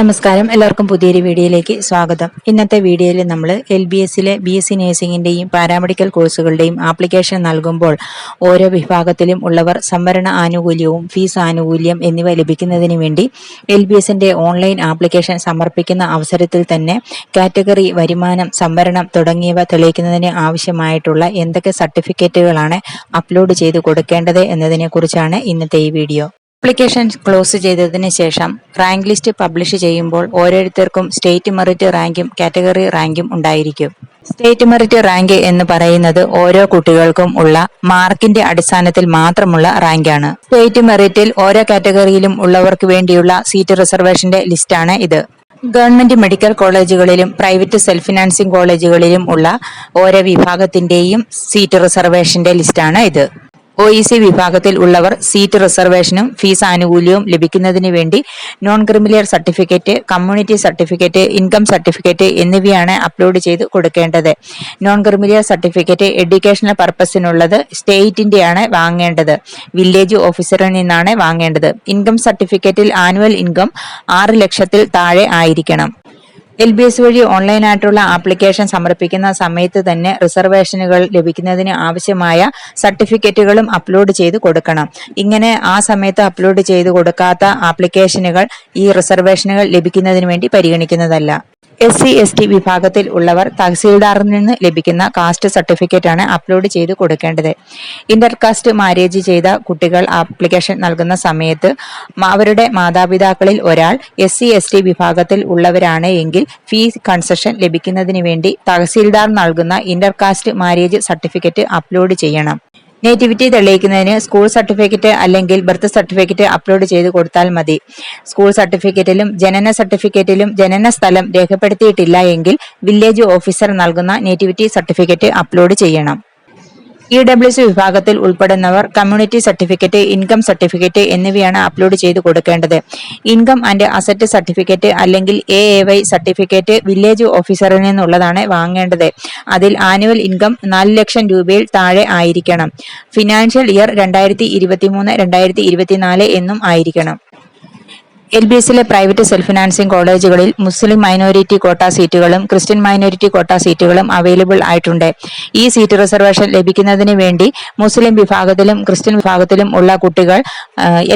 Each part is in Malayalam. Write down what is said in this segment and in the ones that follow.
നമസ്കാരം, എല്ലാവർക്കും പുതിയൊരു വീഡിയോയിലേക്ക് സ്വാഗതം. ഇന്നത്തെ വീഡിയോയിൽ നമ്മൾ LBSലെ BSc നഴ്സിംഗിന്റെയും പാരാമെഡിക്കൽ കോഴ്സുകളുടെയും ആപ്ലിക്കേഷൻ നൽകുമ്പോൾ ഓരോ വിഭാഗത്തിലും ഉള്ളവർ സംവരണ ആനുകൂല്യവും ഫീസ് ആനുകൂല്യം എന്നിവ ലഭിക്കുന്നതിന് വേണ്ടി LBSന്റെ ഓൺലൈൻ ആപ്ലിക്കേഷൻ സമർപ്പിക്കുന്ന അവസരത്തിൽ തന്നെ കാറ്റഗറി, വരുമാനം, സംവരണം തുടങ്ങിയവ തെളിയിക്കുന്നതിന് ആവശ്യമായിട്ടുള്ള എന്തൊക്കെ സർട്ടിഫിക്കറ്റുകളാണ് അപ്ലോഡ് ചെയ്ത് കൊടുക്കേണ്ടത് എന്നതിനെ കുറിച്ചാണ് ഇന്നത്തെ ഈ വീഡിയോ. ആപ്ലിക്കേഷൻ ക്ലോസ് ചെയ്തതിന് ശേഷം റാങ്ക് ലിസ്റ്റ് പബ്ലിഷ് ചെയ്യുമ്പോൾ ഓരോരുത്തർക്കും സ്റ്റേറ്റ് മെറിറ്റ് റാങ്കും കാറ്റഗറി റാങ്കും ഉണ്ടായിരിക്കും. സ്റ്റേറ്റ് മെറിറ്റ് റാങ്ക് എന്ന് പറയുന്നത് ഓരോ കുട്ടികൾക്കും ഉള്ള മാർക്കിന്റെ അടിസ്ഥാനത്തിൽ മാത്രമുള്ള റാങ്കാണ്. സ്റ്റേറ്റ് മെറിറ്റിൽ ഓരോ കാറ്റഗറിയിലും ഉള്ളവർക്ക് വേണ്ടിയുള്ള സീറ്റ് റിസർവേഷന്റെ ലിസ്റ്റാണ് ഇത്. ഗവൺമെന്റ് മെഡിക്കൽ കോളേജുകളിലും പ്രൈവറ്റ് സെൽഫ് ഫിനാൻസിംഗ് കോളേജുകളിലും ഉള്ള ഓരോ വിഭാഗത്തിന്റെയും സീറ്റ് റിസർവേഷന്റെ ലിസ്റ്റാണ് ഇത്. OEC വിഭാഗത്തിൽ ഉള്ളവർ സീറ്റ് റിസർവേഷനും ഫീസ് ആനുകൂല്യവും ലഭിക്കുന്നതിന് വേണ്ടി non criminal certificate, community certificate, income certificate എന്നിവയാണ് അപ്ലോഡ് ചെയ്ത് കൊടുക്കേണ്ടത്. നോൺ ക്രിമിനൽ സർട്ടിഫിക്കറ്റ് എഡ്യൂക്കേഷണൽ പർപ്പസിനുള്ളത് സ്റ്റേറ്റിന്റെയാണ് വാങ്ങേണ്ടത്. വില്ലേജ് ഓഫീസറിൽ നിന്നാണ് വാങ്ങേണ്ടത്. ഇൻകം സർട്ടിഫിക്കറ്റിൽ ആനുവൽ ഇൻകം 6 ലക്ഷത്തിൽ താഴെ ആയിരിക്കണം. LBS വഴി ഓൺലൈനായിട്ടുള്ള ആപ്ലിക്കേഷൻ സമർപ്പിക്കുന്ന സമയത്ത് തന്നെ റിസർവേഷനുകൾ ലഭിക്കുന്നതിന് ആവശ്യമായ സർട്ടിഫിക്കറ്റുകളും അപ്ലോഡ് ചെയ്ത് കൊടുക്കണം. ഇങ്ങനെ ആ സമയത്ത് അപ്ലോഡ് ചെയ്ത് കൊടുക്കാത്ത ആപ്ലിക്കേഷനുകൾ ഈ റിസർവേഷനുകൾ ലഭിക്കുന്നതിന് വേണ്ടി പരിഗണിക്കുന്നതല്ല. SC/ST വിഭാഗത്തിൽ ഉള്ളവർ തഹസീൽദാറിൽ നിന്ന് ലഭിക്കുന്ന കാസ്റ്റ് സർട്ടിഫിക്കറ്റ് ആണ് അപ്ലോഡ് ചെയ്ത് കൊടുക്കേണ്ടത്. ഇന്റർകാസ്റ്റ് മാരേജ് ചെയ്ത കുട്ടികൾ ആപ്ലിക്കേഷൻ നൽകുന്ന സമയത്ത് അവരുടെ മാതാപിതാക്കളിൽ ഒരാൾ SC/ST വിഭാഗത്തിൽ ഉള്ളവരാണ് എങ്കിൽ ഫീസ് കൺസെഷൻ ലഭിക്കുന്നതിന് വേണ്ടി തഹസീൽദാർ നൽകുന്ന ഇന്റർകാസ്റ്റ് മാരേജ് സർട്ടിഫിക്കറ്റ് അപ്ലോഡ് ചെയ്യണം. നേറ്റിവിറ്റി തെളിയിക്കുന്നതിന് സ്കൂൾ സർട്ടിഫിക്കറ്റ് അല്ലെങ്കിൽ ബർത്ത് സർട്ടിഫിക്കറ്റ് അപ്ലോഡ് ചെയ്ത് കൊടുത്താൽ മതി. സ്കൂൾ സർട്ടിഫിക്കറ്റിലും ജനന സർട്ടിഫിക്കറ്റിലും ജനന സ്ഥലം രേഖപ്പെടുത്തിയിട്ടില്ല എങ്കിൽ വില്ലേജ് ഓഫീസർ നൽകുന്ന നേറ്റിവിറ്റി സർട്ടിഫിക്കറ്റ് അപ്ലോഡ് ചെയ്യണം. EWS വിഭാഗത്തിൽ ഉൾപ്പെടുന്നവർ കമ്മ്യൂണിറ്റി സർട്ടിഫിക്കറ്റ്, ഇൻകം സർട്ടിഫിക്കറ്റ് എന്നിവയാണ് അപ്ലോഡ് ചെയ്ത് കൊടുക്കേണ്ടത്. ഇൻകം ആൻഡ് അസറ്റ് സർട്ടിഫിക്കറ്റ് അല്ലെങ്കിൽ AAY സർട്ടിഫിക്കറ്റ് വില്ലേജ് ഓഫീസറിൽ നിന്നുള്ളതാണ് വാങ്ങേണ്ടത്. അതിൽ ആനുവൽ ഇൻകം 4 ലക്ഷം രൂപയിൽ താഴെ ആയിരിക്കണം. ഫിനാൻഷ്യൽ ഇയർ 2023-2024 എന്നും ആയിരിക്കണം. LBSലെ പ്രൈവറ്റ് സെൽഫ് ഫിനാൻസിംഗ് കോളേജുകളിൽ മുസ്ലിം മൈനോറിറ്റി കോട്ട സീറ്റുകളും ക്രിസ്ത്യൻ മൈനോറിറ്റി കോട്ട സീറ്റുകളും അവൈലബിൾ ആയിട്ടുണ്ട്. ഈ സീറ്റ് റിസർവേഷൻ ലഭിക്കുന്നതിന് വേണ്ടി മുസ്ലിം വിഭാഗത്തിലും ക്രിസ്ത്യൻ വിഭാഗത്തിലും ഉള്ള കുട്ടികൾ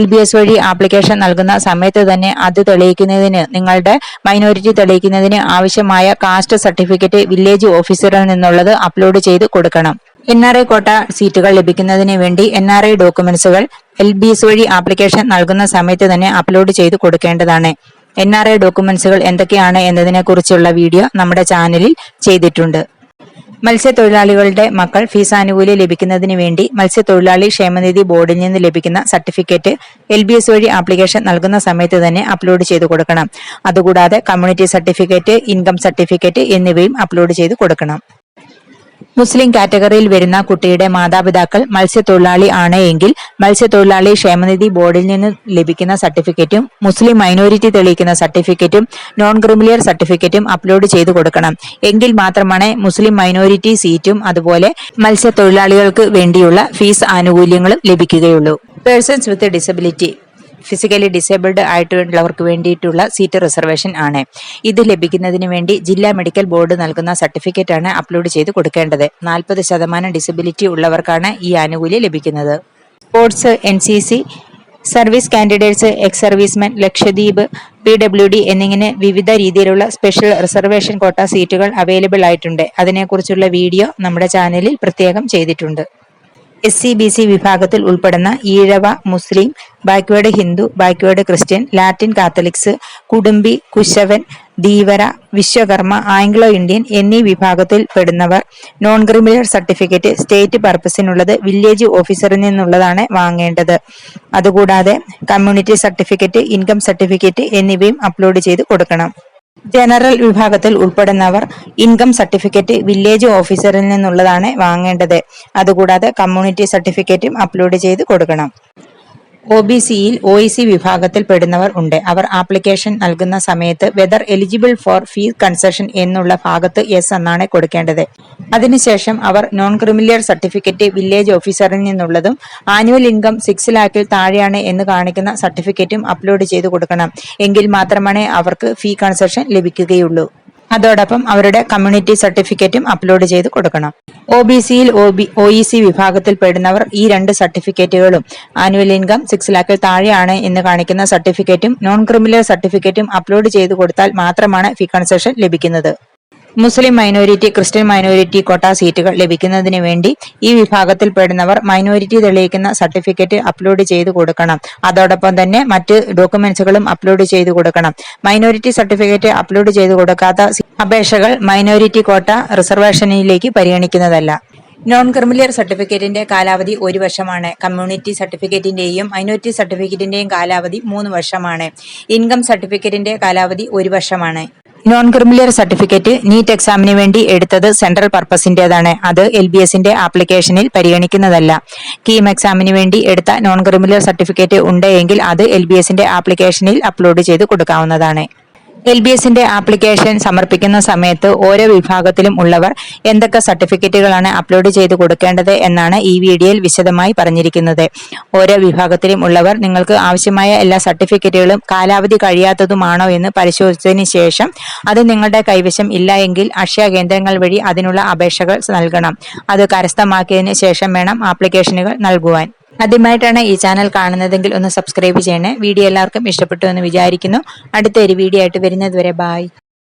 LBS വഴി ആപ്ലിക്കേഷൻ നൽകുന്ന സമയത്ത് തന്നെ അത് തെളിയിക്കുന്നതിന്, നിങ്ങളുടെ മൈനോറിറ്റി തെളിയിക്കുന്നതിന് ആവശ്യമായ കാസ്റ്റ് സർട്ടിഫിക്കറ്റ് വില്ലേജ് ഓഫീസറിൽ നിന്നുള്ളത് അപ്ലോഡ് ചെയ്ത് കൊടുക്കണം. NRI കോട്ട സീറ്റുകൾ ലഭിക്കുന്നതിന് വേണ്ടി NRI ഡോക്യുമെന്റ്സുകൾ LBS വഴി ആപ്ലിക്കേഷൻ നൽകുന്ന സമയത്ത് തന്നെ അപ്ലോഡ് ചെയ്ത് കൊടുക്കേണ്ടതാണ്. NRI ഡോക്യുമെന്റ്സുകൾ എന്തൊക്കെയാണ് എന്നതിനെ കുറിച്ചുള്ള വീഡിയോ നമ്മുടെ ചാനലിൽ ചെയ്തിട്ടുണ്ട്. മത്സ്യത്തൊഴിലാളികളുടെ മക്കൾ ഫീസ് ആനുകൂല്യം ലഭിക്കുന്നതിന് വേണ്ടി മത്സ്യത്തൊഴിലാളി ക്ഷേമനിധി ബോർഡിൽ നിന്ന് ലഭിക്കുന്ന സർട്ടിഫിക്കറ്റ് LBS വഴി ആപ്ലിക്കേഷൻ നൽകുന്ന സമയത്ത് തന്നെ അപ്ലോഡ് ചെയ്ത് കൊടുക്കണം. അതുകൂടാതെ കമ്മ്യൂണിറ്റി സർട്ടിഫിക്കറ്റ്, ഇൻകം സർട്ടിഫിക്കറ്റ് എന്നിവയും അപ്ലോഡ് ചെയ്ത് കൊടുക്കണം. മുസ്ലിം കാറ്റഗറിയിൽ വരുന്ന കുട്ടിയുടെ മാതാപിതാക്കൾ മത്സ്യത്തൊഴിലാളി ആണ് എങ്കിൽ മത്സ്യത്തൊഴിലാളി ക്ഷേമനിധി ബോർഡിൽ നിന്ന് ലഭിക്കുന്ന സർട്ടിഫിക്കറ്റും മുസ്ലിം മൈനോറിറ്റി തെളിയിക്കുന്ന സർട്ടിഫിക്കറ്റും നോൺ ക്രിമിനൽ സർട്ടിഫിക്കറ്റും അപ്ലോഡ് ചെയ്ത് കൊടുക്കണം. എങ്കിൽ മാത്രമാണ് മുസ്ലിം മൈനോറിറ്റി സീറ്റും അതുപോലെ മത്സ്യത്തൊഴിലാളികൾക്ക് വേണ്ടിയുള്ള ഫീസ് ആനുകൂല്യങ്ങളും ലഭിക്കുകയുള്ളൂ. Persons with disability, physically disabled ആയിട്ടുള്ളവർക്ക് വേണ്ടിയിട്ടുള്ള സീറ്റ് റിസർവേഷൻ ആണ്. ഇത് ലഭിക്കുന്നതിന് വേണ്ടി ജില്ലാ മെഡിക്കൽ ബോർഡ് നൽകുന്ന സർട്ടിഫിക്കറ്റ് ആണ് അപ്ലോഡ് ചെയ്ത് കൊടുക്കേണ്ടത്. 40% ഡിസബിലിറ്റി ഉള്ളവർക്കാണ് ഈ ആനുകൂല്യം ലഭിക്കുന്നത്. Sports, NCC, service candidates, ex servicemen, Lakshadweep, PWD എന്നിങ്ങനെ വിവിധ രീതിയിലുള്ള സ്പെഷ്യൽ റിസർവേഷൻ കോട്ട സീറ്റുകൾ അവൈലബിൾ ആയിട്ടുണ്ട്. അതിനെക്കുറിച്ചുള്ള വീഡിയോ നമ്മുടെ ചാനലിൽ പ്രത്യേകം ചെയ്തിട്ടുണ്ട്. SC/BC വിഭാഗത്തിൽ ഉൾപ്പെടുന്ന ഈഴവ, മുസ്ലിം, backward Hindu, backward Christian, Latin Catholics, Kudumbi, Kusavan, Dheevara, Vishwakarma, Anglo Indian എന്നീ വിഭാഗത്തിൽ പെടുന്നവർ നോൺ ക്രിമിനൽ സർട്ടിഫിക്കറ്റ് സ്റ്റേറ്റ് പർപ്പസിനുള്ളത് വില്ലേജ് ഓഫീസറിൽ നിന്നുള്ളതാണ് വാങ്ങേണ്ടത്. അതുകൂടാതെ കമ്മ്യൂണിറ്റി സർട്ടിഫിക്കറ്റ്, ഇൻകം സർട്ടിഫിക്കറ്റ് എന്നിവയും അപ്ലോഡ് ചെയ്ത് കൊടുക്കണം. ജനറൽ വിഭാഗത്തിൽ ഉൾപ്പെടുന്നവർ ഇൻകം സർട്ടിഫിക്കറ്റ് വില്ലേജ് ഓഫീസറിൽ നിന്നുള്ളതാണ് വാങ്ങേണ്ടത്. അതുകൂടാതെ കമ്മ്യൂണിറ്റി സർട്ടിഫിക്കറ്റും അപ്ലോഡ് ചെയ്ത് കൊടുക്കണം. OBCയിൽ OEC വിഭാഗത്തിൽ പെടുന്നവർ ഉണ്ട്. അവർ ആപ്ലിക്കേഷൻ നൽകുന്ന സമയത്ത് whether eligible for fees concession എന്നുള്ള ഭാഗത്ത് യെസ് എന്നാണ് കൊടുക്കേണ്ടത്. അതിനുശേഷം അവർ നോൺ ക്രിമിലിയർ സർട്ടിഫിക്കറ്റ് വില്ലേജ് ഓഫീസറിൽ നിന്നുള്ളതും ആനുവൽ ഇൻകം 6 lakhൽ താഴെയാണ് എന്ന് കാണിക്കുന്ന സർട്ടിഫിക്കറ്റും അപ്ലോഡ് ചെയ്ത് കൊടുക്കണം. എങ്കിൽ മാത്രമാണ് അവർക്ക് ഫീ കൺസെഷൻ ലഭിക്കുകയുള്ളൂ. അതോടൊപ്പം അവരുടെ കമ്മ്യൂണിറ്റി സർട്ടിഫിക്കറ്റും അപ്ലോഡ് ചെയ്ത് കൊടുക്കണം. OBCയിൽ OEC വിഭാഗത്തിൽ പെടുന്നവർ ഈ 2 സർട്ടിഫിക്കറ്റുകളും ആനുവൽ ഇൻകം 6 lakhൽ താഴെയാണ് എന്ന് കാണിക്കുന്ന സർട്ടിഫിക്കറ്റും നോൺ ക്രിമിനൽ സർട്ടിഫിക്കറ്റും അപ്ലോഡ് ചെയ്ത് കൊടുത്താൽ മാത്രമാണ് ഫീ കൺസെഷൻ ലഭിക്കുന്നത്. മുസ്ലിം മൈനോരിറ്റി, ക്രിസ്ത്യൻ മൈനോരിറ്റി കോട്ട സീറ്റുകൾ ലഭിക്കുന്നതിന് വേണ്ടി ഈ വിഭാഗത്തിൽ പെടുന്നവർ മൈനോരിറ്റി തെളിയിക്കുന്ന സർട്ടിഫിക്കറ്റ് അപ്ലോഡ് ചെയ്ത് കൊടുക്കണം. അതോടൊപ്പം തന്നെ മറ്റ് ഡോക്യുമെന്റ്സുകളും അപ്ലോഡ് ചെയ്ത് കൊടുക്കണം. മൈനോരിറ്റി സർട്ടിഫിക്കറ്റ് അപ്ലോഡ് ചെയ്ത് കൊടുക്കാത്ത അപേക്ഷകൾ മൈനോരിറ്റി കോട്ട റിസർവേഷനിലേക്ക് പരിഗണിക്കുന്നതല്ല. നോൺ ക്രിമിലിയർ സർട്ടിഫിക്കറ്റിന്റെ കാലാവധി 1 വർഷമാണ്. കമ്മ്യൂണിറ്റി സർട്ടിഫിക്കറ്റിന്റെയും മൈനോരിറ്റി സർട്ടിഫിക്കറ്റിന്റെയും കാലാവധി 3 വർഷമാണ്. ഇൻകം സർട്ടിഫിക്കറ്റിന്റെ കാലാവധി 1 വർഷമാണ്. നോൺ ക്രിമിലിയർ സർട്ടിഫിക്കറ്റ് നീറ്റ് എക്സാമിന് വേണ്ടി എടുത്തത് സെൻട്രൽ പർപ്പസിന്റേതാണ്. അത് LBSന്റെ ആപ്ലിക്കേഷനിൽ പരിഗണിക്കുന്നതല്ല. കീം എക്സാമിന് വേണ്ടി എടുത്ത നോൺ ക്രിമിലിയർ സർട്ടിഫിക്കറ്റ് ഉണ്ടെങ്കിൽ അത് LBSന്റെ ആപ്ലിക്കേഷനിൽ അപ്ലോഡ് ചെയ്ത് കൊടുക്കാവുന്നതാണ്. LBSന്റെ ആപ്ലിക്കേഷൻ സമർപ്പിക്കുന്ന സമയത്ത് ഓരോ വിഭാഗത്തിലും ഉള്ളവർ എന്തൊക്കെ സർട്ടിഫിക്കറ്റുകളാണ് അപ്ലോഡ് ചെയ്ത് കൊടുക്കേണ്ടത് എന്നാണ് ഈ വീഡിയോയിൽ വിശദമായി പറഞ്ഞിരിക്കുന്നത്. ഓരോ വിഭാഗത്തിലും ഉള്ളവർ നിങ്ങൾക്ക് ആവശ്യമായ എല്ലാ സർട്ടിഫിക്കറ്റുകളും കാലാവധി കഴിയാത്തതുമാണോ എന്ന് പരിശോധിച്ചതിന് ശേഷം അത് നിങ്ങളുടെ കൈവശം ഇല്ല എങ്കിൽ അക്ഷയ കേന്ദ്രങ്ങൾ വഴി അതിനുള്ള അപേക്ഷകൾ നൽകണം. അത് കരസ്ഥമാക്കിയതിന് ശേഷം വേണം ആപ്ലിക്കേഷനുകൾ നൽകുവാൻ. ആദ്യമായിട്ടാണ് ഈ ചാനൽ കാണുന്നതെങ്കിൽ ഒന്ന് സബ്സ്ക്രൈബ് ചെയ്യണേ. വീഡിയോ എല്ലാവർക്കും ഇഷ്ടപ്പെട്ടു എന്ന് വിചാരിക്കുന്നു. അടുത്ത ഒരു വീഡിയോ ആയിട്ട് വരുന്നത് വരെ ബൈ.